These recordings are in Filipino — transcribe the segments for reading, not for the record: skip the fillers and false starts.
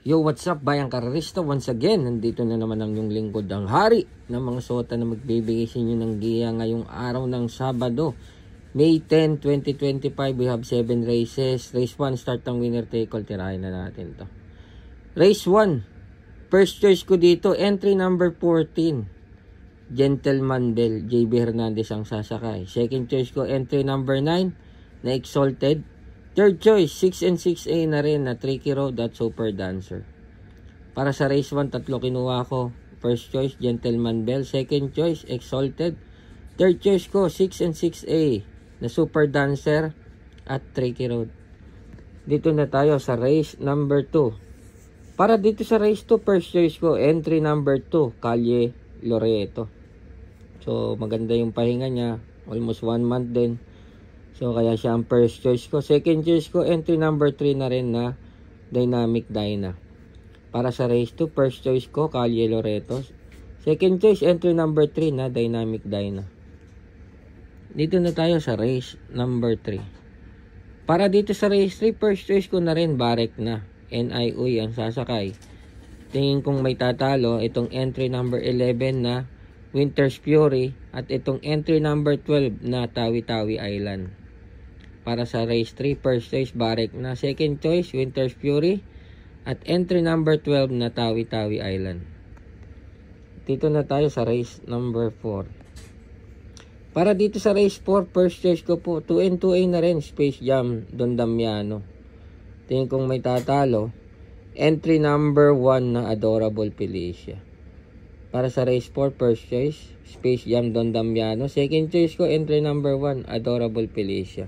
Yo, what's up, bayang karerista? Once again, nandito na naman ang yung lingkod, ang hari ng mga sota na magbibigay sa inyo ng giya ngayong araw ng Sabado, May 10, 2025. We have 7 races. Race 1, start ang winner take all. Tirahin na natin to. Race 1, first choice ko dito, entry number 14, Gentleman Bell. JB Hernandez ang sasakay. Second choice ko, entry number 9, na Exalted. Third choice, 6 and 6A na rin na Tricky Road at Super Dancer. Para sa race 1, tatlo kinuha ko. First choice, Gentleman Bell. Second choice, Exalted. Third choice ko, 6 and 6A na Super Dancer at Tricky Road. Dito na tayo sa race number 2. Para dito sa race 2, first choice ko, entry number 2, Calle Loreto. So, maganda yung pahinga niya. Almost 1 month din. So, kaya siya ang first choice ko. Second choice ko, entry number 3 na rin na Dynamic Dyna. Para sa race 2, first choice ko, Calle Loreto. Second choice, entry number 3 na Dynamic Dyna. Dito na tayo sa race number 3. Para dito sa race 3, first choice ko na rin, Barek na. NIUI ang sasakay. Tingin kong may tatalo, itong entry number 11 na Winter's Fury at itong entry number 12 na Tawi-Tawi Island. Para sa race 3, first choice, Barek na. Second choice, Winter's Fury. At entry number 12 na Tawi-Tawi Island. Dito na tayo sa race number 4. Para dito sa race 4, first choice ko po, 2 and 2A na rin, Space Jam, Don Damiano. Tingin kong may tatalo. Entry number 1 na Adorable Felicia. Para sa race 4, first choice, Space Jam, Don Damiano. Second choice ko, entry number 1, Adorable Felicia.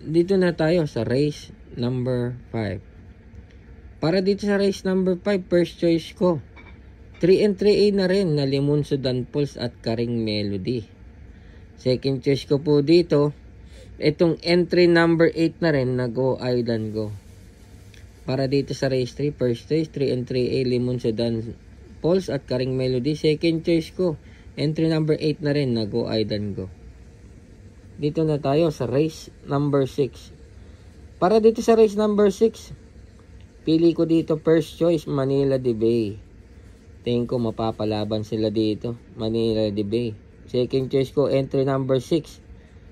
Dito na tayo sa race number 5. Para dito sa race number 5, first choice ko, 3 and 3A na rin na Limon Sudan Pulse at Karing Melody. Second choice ko po dito, itong entry number 8 na rin na Go Island Go. Para dito sa race 3, first choice, 3 and 3A Limon Sudan Pulse at Karing Melody. Second choice ko, entry number 8 na rin na Go Island Go. Dito na tayo sa race number 6. Para dito sa race number 6, pili ko dito first choice, Manila de Bay. Tingin ko mapapalaban sila dito, Manila de Bay. Second choice ko, entry number 6,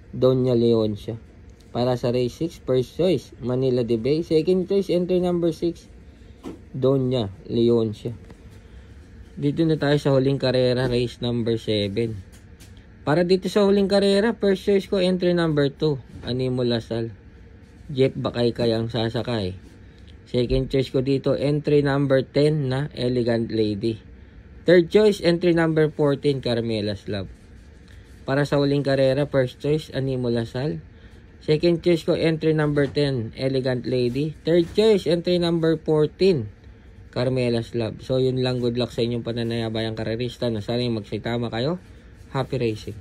Doña Leoncia. Para sa race 6, first choice, Manila de Bay. Second choice, entry number 6, Doña Leoncia. Dito na tayo sa huling karera, race number 7. Para dito sa huling karera, first choice ko, entry number 2, Animo Lasal. Jeff Bakaykay ang sasakay. Second choice ko dito, entry number 10 na Elegant Lady. Third choice, entry number 14, Carmela's Love. Para sa huling karera, first choice, Animo Lasal. Second choice ko, entry number 10, Elegant Lady. Third choice, entry number 14, Carmela's Love. So, yun lang. Good luck sa inyong pananayabayang karerista na sana magsitama kayo. Happy racing.